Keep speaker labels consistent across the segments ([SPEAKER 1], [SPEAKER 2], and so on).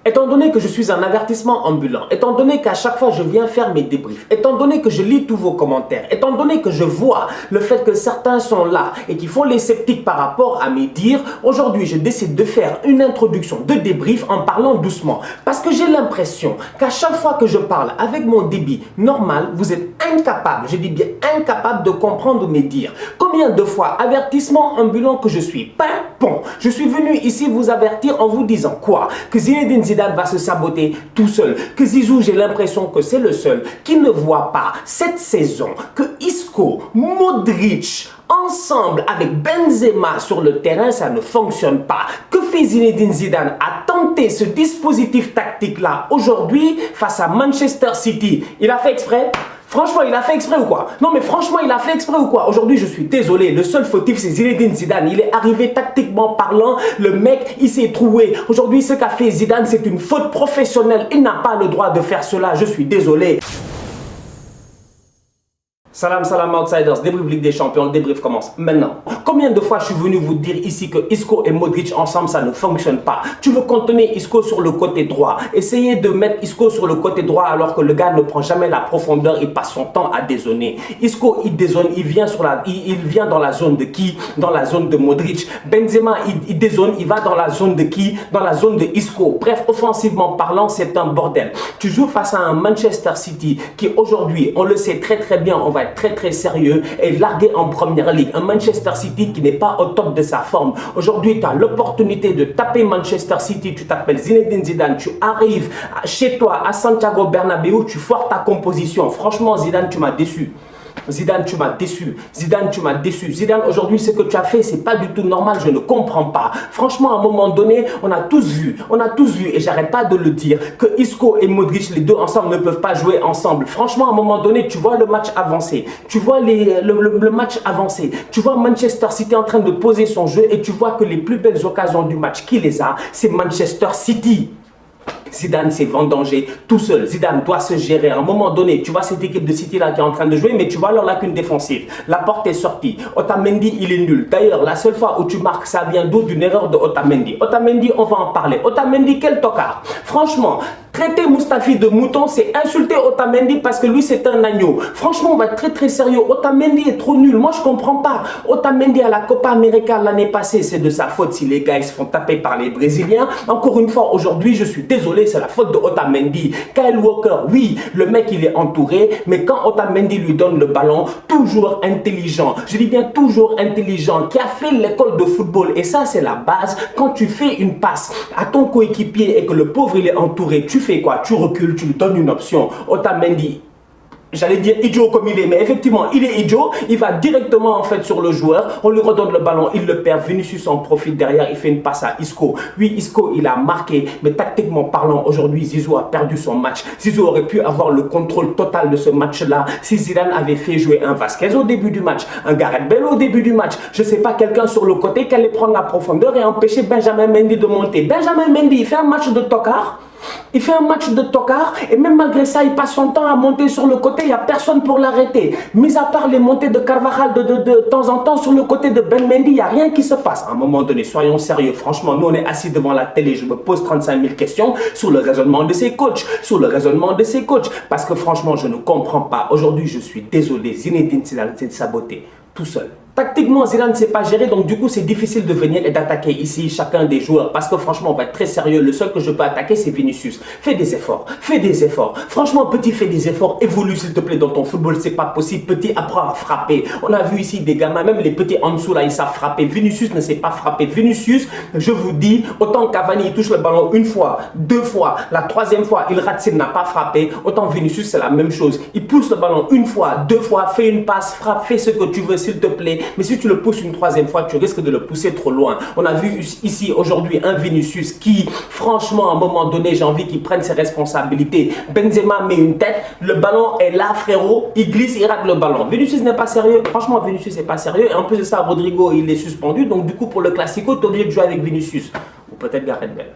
[SPEAKER 1] Étant donné que je suis un avertissement ambulant, étant donné qu'à chaque fois je viens faire mes débriefs, étant donné que je lis tous vos commentaires, étant donné que je vois le fait que certains sont là et qui font les sceptiques par rapport à mes dires, aujourd'hui je décide de faire une introduction de débrief en parlant doucement. Parce que j'ai l'impression qu'à chaque fois que je parle avec mon débit normal, vous êtes incapable, je dis bien incapable de comprendre mes dires. Combien de fois, avertissement ambulant que je suis, pimpon, je suis venu ici vous avertir en vous disant quoi? Que Zinedine Zidane va se saboter tout seul, que Zizou, j'ai l'impression que c'est le seul qui ne voit pas cette saison, que Isco, Modric, ensemble avec Benzema sur le terrain, ça ne fonctionne pas. Que fait Zinedine Zidane à tenter ce dispositif tactique-là aujourd'hui face à Manchester City? Il a fait exprès? Franchement, il a fait exprès ou quoi? Non mais franchement, il a fait exprès ou quoi? Aujourd'hui, je suis désolé, le seul fautif, c'est Zinedine Zidane. Il est arrivé tactiquement parlant, le mec, il s'est trouvé. Aujourd'hui, ce qu'a fait Zidane, c'est une faute professionnelle. Il n'a pas le droit de faire cela, je suis désolé. Salam, salam outsiders, débrief Ligue des Champions, le débrief commence maintenant. Combien de fois je suis venu vous dire ici que Isco et Modric ensemble ça ne fonctionne pas? Tu veux contenir Isco sur le côté droit, essayer de mettre Isco sur le côté droit alors que le gars ne prend jamais la profondeur, il passe son temps à dézonner. Isco il dézone, il vient dans la zone de qui? Dans la zone de Modric. Benzema il dézone, il va dans la zone de qui? Dans la zone de Isco. Bref, offensivement parlant, c'est un bordel. Tu joues face à un Manchester City qui aujourd'hui, on le sait très très bien, on va être très sérieux et largué en première ligue. Un Manchester City qui n'est pas au top de sa forme. Aujourd'hui, tu as l'opportunité de taper Manchester City. Tu t'appelles Zinedine Zidane. Tu arrives chez toi à Santiago Bernabéu. Tu foires ta composition. Franchement, Zidane, tu m'as déçu. Zidane, tu m'as déçu. Zidane, tu m'as déçu. Zidane, aujourd'hui, ce que tu as fait, c'est pas du tout normal. Je ne comprends pas. Franchement, à un moment donné, on a tous vu, et j'arrête pas de le dire, que Isco et Modric, les deux ensemble, ne peuvent pas jouer ensemble. Franchement, à un moment donné, tu vois le match avancer. Tu vois le match avancer. Tu vois Manchester City en train de poser son jeu et tu vois que les plus belles occasions du match, qui les a? C'est Manchester City. Zidane s'est vendangé tout seul. Zidane doit se gérer. À un moment donné, tu vois cette équipe de City là qui est en train de jouer, mais tu vois leur lacune défensive. La porte est sortie. Otamendi, il est nul. D'ailleurs, la seule fois où tu marques, ça vient d'où? D'une erreur de Otamendi. Otamendi, on va en parler. Otamendi, quel tocard. Franchement, traiter Mustafi de mouton, c'est insulter Otamendi parce que lui, c'est un agneau. Franchement, on va être très sérieux. Otamendi est trop nul. Moi, je comprends pas. Otamendi à la Copa América l'année passée, c'est de sa faute si les gars ils se font taper par les Brésiliens. Encore une fois, aujourd'hui, je suis désolé, c'est la faute de Otamendi. Kyle Walker, oui, le mec, il est entouré, mais quand Otamendi lui donne le ballon, toujours intelligent, je dis bien toujours intelligent, qui a fait l'école de football, et ça, c'est la base. Quand tu fais une passe à ton coéquipier et que le pauvre, il est entouré, tu fais quoi? Tu recules, tu lui donnes une option. Otamendi, j'allais dire idiot comme il est, mais effectivement, il est idiot. Il va directement en fait sur le joueur. On lui redonne le ballon, il le perd. Vinicius en profite derrière, il fait une passe à Isco. Oui, Isco, il a marqué, mais tactiquement parlant, aujourd'hui, Zizou a perdu son match. Zizou aurait pu avoir le contrôle total de ce match-là si Zidane avait fait jouer un Vasquez au début du match, un Gareth Bale au début du match. Je sais pas, quelqu'un sur le côté qui allait prendre la profondeur et empêcher Benjamin Mendy de monter. Benjamin Mendy, il fait un match de tocard. Il fait un match de tocard et même malgré ça, il passe son temps à monter sur le côté. Il n'y a personne pour l'arrêter. Mis à part les montées de Carvajal de temps en temps sur le côté de Ben Mendy, il n'y a rien qui se passe. À un moment donné, soyons sérieux. Franchement, nous, on est assis devant la télé. Je me pose 35 000 questions sur le raisonnement de ces coachs. Parce que franchement, je ne comprends pas. Aujourd'hui, je suis désolé. Zinedine Zidane s'est saboté tout seul. Tactiquement, Zidane ne sait pas gérer, donc du coup, c'est difficile de venir et d'attaquer ici chacun des joueurs. Parce que franchement, on va être très sérieux. Le seul que je peux attaquer, c'est Vinicius. Fais des efforts. Franchement, petit, fais des efforts. Évolue, s'il te plaît, dans ton football. C'est pas possible. Petit, apprends à frapper. On a vu ici des gamins, même les petits en dessous, là, ils savent frapper. Vinicius ne sait pas frapper. Vinicius, je vous dis, autant Cavani, il touche le ballon une fois, deux fois, la troisième fois, il rate s'il n'a pas frappé. Autant Vinicius, c'est la même chose. Il pousse le ballon une fois, deux fois, fais une passe, frappe, fais ce que tu veux, s'il te plaît. Mais si tu le pousses une troisième fois, tu risques de le pousser trop loin. On a vu ici aujourd'hui un Vinicius qui, franchement, à un moment donné, j'ai envie qu'il prenne ses responsabilités. Benzema met une tête, le ballon est là, frérot, il glisse, il rate le ballon. Vinicius n'est pas sérieux. Franchement, Vinicius n'est pas sérieux. Et en plus de ça, Rodrigo, il est suspendu. Donc, du coup, pour le Classico, tu es obligé de jouer avec Vinicius. Ou peut-être Gareth Bale.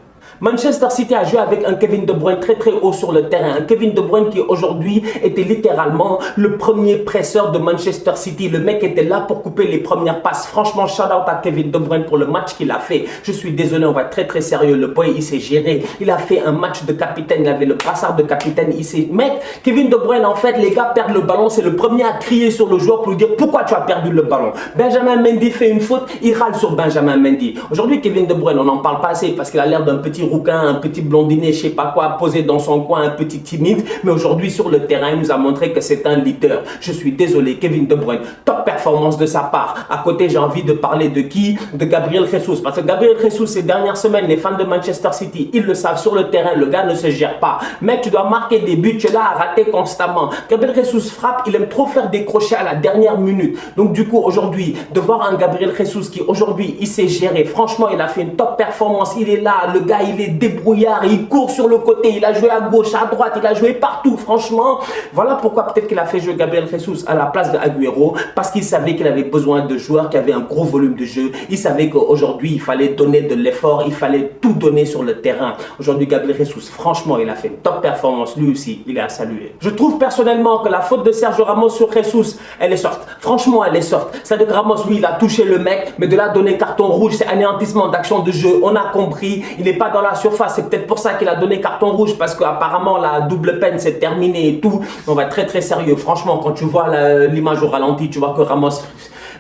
[SPEAKER 1] Manchester City a joué avec un Kevin De Bruyne très très haut sur le terrain. Un Kevin De Bruyne qui aujourd'hui était littéralement le premier presseur de Manchester City. Le mec était là pour couper les premières passes. Franchement, shout out à Kevin De Bruyne pour le match qu'il a fait. Je suis désolé, on va être très très sérieux. Le boy, il s'est géré. Il a fait un match de capitaine. Il avait le brassard de capitaine. Mec, Kevin De Bruyne, en fait, les gars perdent le ballon. C'est le premier à crier sur le joueur pour lui dire pourquoi tu as perdu le ballon. Benjamin Mendy fait une faute. Il râle sur Benjamin Mendy. Aujourd'hui, Kevin De Bruyne, on n'en parle pas assez parce qu'il a l'air d'un petit rouquin, un petit blondinet, je sais pas quoi, posé dans son coin, un petit timide. Mais aujourd'hui, sur le terrain, il nous a montré que c'est un leader. Je suis désolé, Kevin De Bruyne, top performance de sa part. À côté, j'ai envie de parler de qui? De Gabriel Jesus. Parce que Gabriel Jesus, ces dernières semaines, les fans de Manchester City, ils le savent, sur le terrain, le gars ne se gère pas. Mec, tu dois marquer des buts, tu es là à rater constamment. Gabriel Jesus frappe, il aime trop faire des crochets à la dernière minute. Donc du coup, aujourd'hui, de voir un Gabriel Jesus qui aujourd'hui, il s'est géré. Franchement, il a fait une top performance. Il est là, le gars, il est débrouillard, il court sur le côté, il a joué à gauche, à droite, il a joué partout. Franchement, voilà pourquoi peut-être qu'il a fait jouer Gabriel Jesus à la place de Agüero, parce qu'il savait qu'il avait besoin de joueurs qui avaient un gros volume de jeu. Il savait qu'aujourd'hui, il fallait donner de l'effort, il fallait tout donner sur le terrain. Aujourd'hui, Gabriel Jesus, franchement, il a fait une top performance. Lui aussi, il est à saluer. Je trouve personnellement que la faute de Sergio Ramos sur Jesus, elle est soft. Franchement, elle est soft. C'est-à-dire que Ramos, lui, il a touché le mec, mais de là donner carton rouge, c'est anéantissement d'action de jeu. On a compris, il n'est pas dans la surface. C'est peut-être pour ça qu'il a donné carton rouge, parce qu'apparemment, la double peine, c'est terminé et tout. On va être très très sérieux. Franchement, quand tu vois l'image au ralenti, tu vois que Ramos...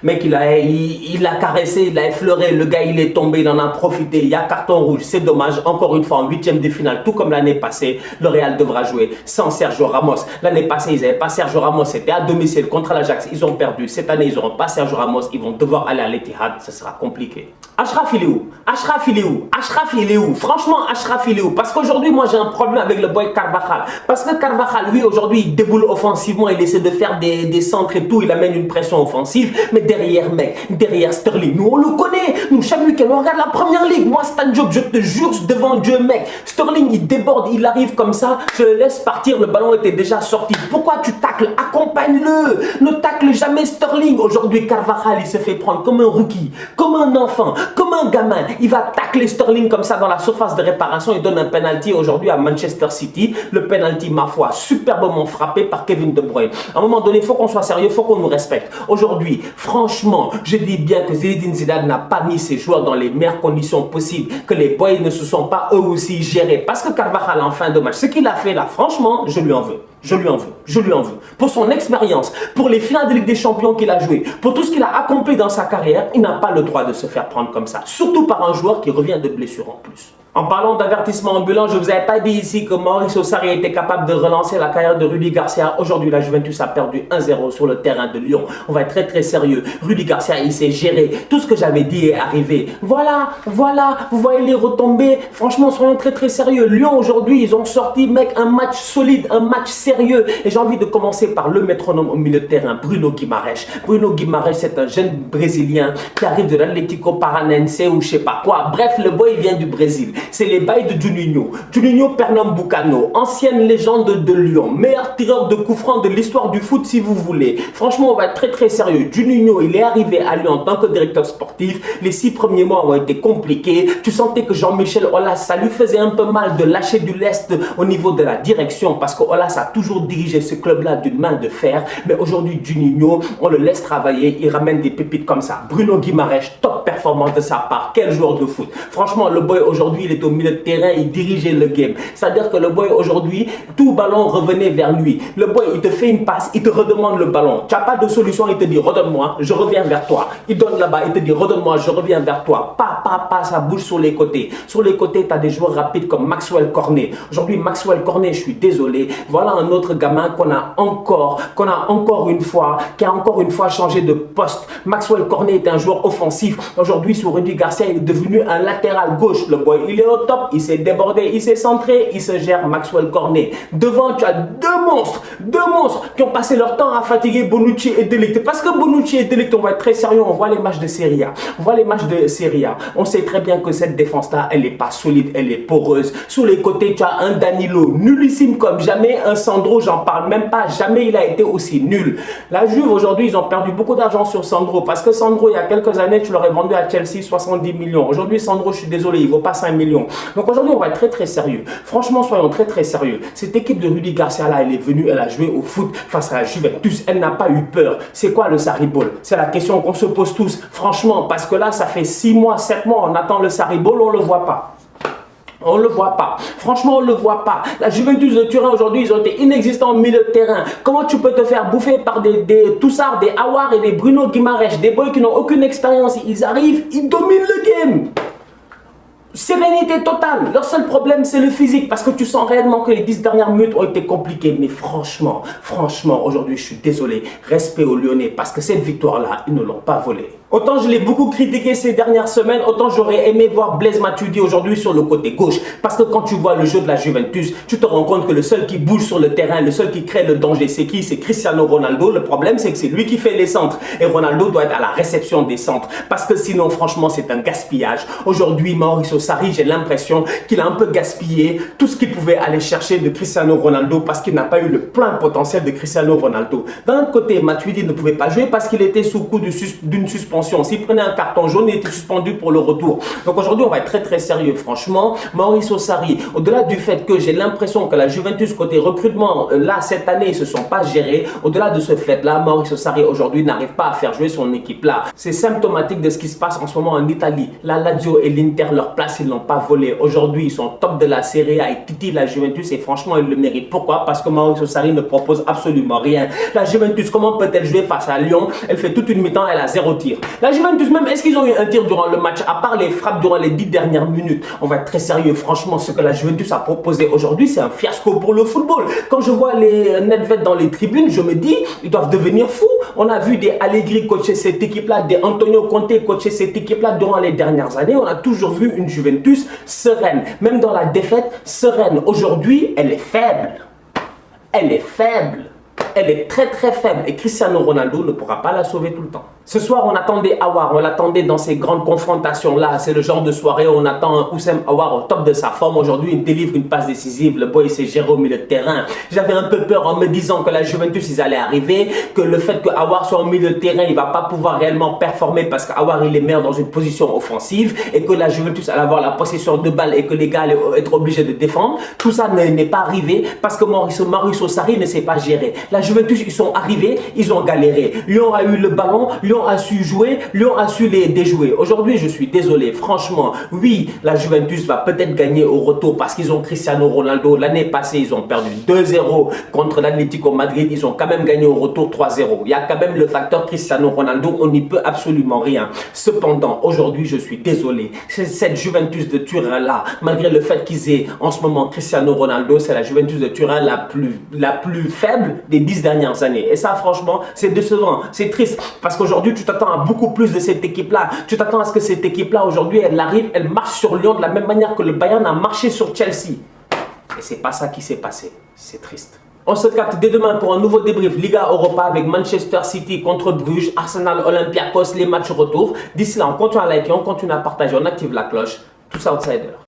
[SPEAKER 1] Mec, il a caressé, il a effleuré, le gars il est tombé, il en a profité, il y a carton rouge, c'est dommage. Encore une fois, en huitième de finale, tout comme l'année passée, le Real devra jouer sans Sergio Ramos. L'année passée, ils n'avaient pas Sergio Ramos, c'était à domicile contre l'Ajax, ils ont perdu. Cette année, ils n'auront pas Sergio Ramos, ils vont devoir aller à l'Etihad, ce sera compliqué. Achraf, il est où? Achraf, il est où? Achraf, il est où? Franchement, Achraf, il est où? Parce qu'aujourd'hui, moi, j'ai un problème avec le boy Carvajal. Parce que Carvajal, lui, aujourd'hui, il déboule offensivement, il essaie de faire des centres et tout, il amène une pression offensive, mais derrière, mec, derrière Sterling, nous, on le connaît. Nous, chaque week-end, on regarde la première ligue. Moi, Stan Job, je te jure devant Dieu, mec. Sterling, il déborde, il arrive comme ça, je le laisse partir, le ballon était déjà sorti. Pourquoi tu tacles? Accompagne-le. Ne tacle jamais Sterling. Aujourd'hui, Carvajal, il se fait prendre comme un rookie, comme un enfant, comme un gamin. Il va tacler Sterling comme ça dans la surface de réparation. Il donne un penalty aujourd'hui à Manchester City. Le penalty, ma foi, superbement frappé par Kevin De Bruyne. À un moment donné, il faut qu'on soit sérieux, il faut qu'on nous respecte. Aujourd'hui, franchement, je dis bien que Zinedine Zidane n'a pas mis ses joueurs dans les meilleures conditions possibles, que les boys ne se sont pas eux aussi gérés. Parce que Carvajal, en fin de match, ce qu'il a fait là, franchement, je lui en veux. Je lui en veux, je lui en veux. Pour son expérience, pour les finales de Ligue des Champions qu'il a joué, pour tout ce qu'il a accompli dans sa carrière, il n'a pas le droit de se faire prendre comme ça. Surtout par un joueur qui revient de blessure en plus. En parlant d'avertissement ambulant, je ne vous avais pas dit ici que Mauricio Sarri a été capable de relancer la carrière de Rudi Garcia. Aujourd'hui, la Juventus a perdu 1-0 sur le terrain de Lyon. On va être très très sérieux. Rudi Garcia, il s'est géré. Tout ce que j'avais dit est arrivé. Voilà, vous voyez les retombées. Franchement, soyons très très sérieux. Lyon, aujourd'hui, ils ont sorti, mec, un match solide, un match sérieux. Et j'ai envie de commencer par le métronome au milieu de terrain, Bruno Guimaraes. Bruno Guimaraes, c'est un jeune Brésilien qui arrive de l'Atlético Paranense ou je sais pas quoi. Bref, le boy, il vient du Brésil. C'est les bails de Juninho. Juninho Pernambucano, ancienne légende de Lyon, meilleur tireur de coups francs de l'histoire du foot si vous voulez. Franchement, on va être très très sérieux. Juninho, il est arrivé à Lyon en tant que directeur sportif. Les 6 premiers mois ont été compliqués. Tu sentais que Jean-Michel Aulas, ça lui faisait un peu mal de lâcher du lest au niveau de la direction parce que Aulas a toujours dirigé ce club-là d'une main de fer. Mais aujourd'hui, Juninho, on le laisse travailler. Il ramène des pépites comme ça. Bruno Guimaraes, top performance de sa part. Quel joueur de foot. Franchement, le boy aujourd'hui, il est au milieu de terrain, il dirigeait le game. C'est-à-dire que le boy aujourd'hui, tout ballon revenait vers lui. Le boy, il te fait une passe, il te redemande le ballon. Tu n'as pas de solution, il te dit redonne-moi, je reviens vers toi. Il donne là-bas, il te dit redonne-moi, je reviens vers toi. Pas, ça bouge sur les côtés. Sur les côtés, tu as des joueurs rapides comme Maxwell Cornet. Aujourd'hui, Maxwell Cornet, je suis désolé. Voilà un autre gamin qui a encore une fois changé de poste. Maxwell Cornet est un joueur offensif. Aujourd'hui, sur Rudi Garcia, il est devenu un latéral gauche. Le boy, il est au top, il s'est débordé, il s'est centré, il se gère. Maxwell Cornet. Devant, tu as deux monstres qui ont passé leur temps à fatiguer Bonucci et De Ligt. Parce que Bonucci et De Ligt, on va être très sérieux, on voit les matchs de Serie A. On sait très bien que cette défense-là, elle n'est pas solide, elle est poreuse. Sur les côtés, tu as un Danilo nullissime comme jamais, un Sandro, j'en parle même pas, jamais il a été aussi nul. La Juve, aujourd'hui, ils ont perdu beaucoup d'argent sur Sandro parce que Sandro, il y a quelques années, tu l'aurais vendu à Chelsea 70 millions. Aujourd'hui, Sandro, je suis désolé, il ne vaut pas 5 millions. Lyon. Donc aujourd'hui, on va être très très sérieux. Franchement, soyons très très sérieux. Cette équipe de Rudy Garcia là, elle est venue, elle a joué au foot face à la Juventus. Elle n'a pas eu peur. C'est quoi le Sarri Ball? C'est la question qu'on se pose tous. Franchement, parce que là, ça fait 6 mois, 7 mois, on attend le Sarri Ball, on ne le voit pas. On ne le voit pas. Franchement, on ne le voit pas. La Juventus de Turin, aujourd'hui, ils ont été inexistants au milieu de terrain. Comment tu peux te faire bouffer par des Toussard, des Aouar et des Bruno Guimaraes, des boys qui n'ont aucune expérience? Ils arrivent, ils dominent le game. Sérénité totale. Leur seul problème, c'est le physique. Parce que tu sens réellement que les 10 dernières minutes ont été compliquées. Mais franchement, aujourd'hui, je suis désolé. Respect aux Lyonnais. Parce que cette victoire-là, ils ne l'ont pas volée. Autant je l'ai beaucoup critiqué ces dernières semaines, autant j'aurais aimé voir Blaise Matuidi aujourd'hui sur le côté gauche. Parce que quand tu vois le jeu de la Juventus, tu te rends compte que le seul qui bouge sur le terrain, le seul qui crée le danger, c'est qui? C'est Cristiano Ronaldo. Le problème, c'est que c'est lui qui fait les centres. Et Ronaldo doit être à la réception des centres. Parce que sinon, franchement, c'est un gaspillage. Aujourd'hui, Mauricio Sarri, j'ai l'impression qu'il a un peu gaspillé tout ce qu'il pouvait aller chercher de Cristiano Ronaldo parce qu'il n'a pas eu le plein potentiel de Cristiano Ronaldo. D'un côté, Matuidi ne pouvait pas jouer parce qu'il était sous coup d'une suspension. S'il prenait un carton jaune, il était suspendu pour le retour. Donc aujourd'hui, on va être très très sérieux. Franchement, Mauricio Sarri, au-delà du fait que j'ai l'impression que la Juventus côté recrutement, là, cette année, ils ne se sont pas gérés. Au-delà de ce fait-là, Mauricio Sarri aujourd'hui n'arrive pas à faire jouer son équipe-là. C'est symptomatique de ce qui se passe en ce moment en Italie. La Lazio et l'Inter, leur place, ils ne l'ont pas volé. Aujourd'hui, ils sont top de la Serie A et titillent la Juventus et franchement, ils le méritent. Pourquoi? Parce que Mauricio Sarri ne propose absolument rien. La Juventus, comment peut-elle jouer face à Lyon? Elle fait toute une mi-temps, elle a 0 tir. La Juventus même, est-ce qu'ils ont eu un tir durant le match? À part les frappes durant les 10 dernières minutes. On va être très sérieux. Franchement, ce que la Juventus a proposé aujourd'hui, c'est un fiasco pour le football. Quand je vois les Nedved dans les tribunes, je me dis, ils doivent devenir fous. On a vu des Allegri coacher cette équipe-là, des Antonio Conte coacher cette équipe-là durant les dernières années. On a toujours vu une Juventus sereine. Même dans la défaite, sereine. Aujourd'hui, elle est faible. Elle est faible. Elle est très très faible et Cristiano Ronaldo ne pourra pas la sauver tout le temps. Ce soir, on attendait Aouar, on l'attendait dans ces grandes confrontations-là. C'est le genre de soirée où on attend un Houssem Aouar au top de sa forme. Aujourd'hui, il délivre une passe décisive. Le boy s'est géré au milieu de terrain. J'avais un peu peur en me disant que la Juventus, ils allaient arriver, que le fait que Aouar soit au milieu de terrain, il ne va pas pouvoir réellement performer parce qu'Aouar, il est meilleur dans une position offensive et que la Juventus allait avoir la possession de balle et que les gars allaient être obligés de défendre. Tout ça n'est pas arrivé parce que Mauricio Sarri ne s'est pas géré. La Juventus, ils sont arrivés, ils ont galéré. Lyon a eu le ballon, Lyon a su jouer, Lyon a su les déjouer. Aujourd'hui, je suis désolé, franchement, oui, la Juventus va peut-être gagner au retour parce qu'ils ont Cristiano Ronaldo. L'année passée, ils ont perdu 2-0 contre l'Atlético Madrid. Ils ont quand même gagné au retour 3-0. Il y a quand même le facteur Cristiano Ronaldo, on n'y peut absolument rien. Cependant, aujourd'hui, je suis désolé. Cette Juventus de Turin-là, malgré le fait qu'ils aient en ce moment Cristiano Ronaldo, c'est la Juventus de Turin la plus faible des 10 dernières années. Et ça, franchement, c'est décevant, c'est triste. Parce qu'aujourd'hui, tu t'attends à beaucoup plus de cette équipe-là. Tu t'attends à ce que cette équipe-là, aujourd'hui, elle arrive, elle marche sur Lyon de la même manière que le Bayern a marché sur Chelsea. Et c'est pas ça qui s'est passé. C'est triste. On se capte dès demain pour un nouveau débrief Liga Europa avec Manchester City contre Bruges, Arsenal, Olympiakos, les matchs retour. D'ici là, on continue à liker, on continue à partager, on active la cloche. Tous outsiders.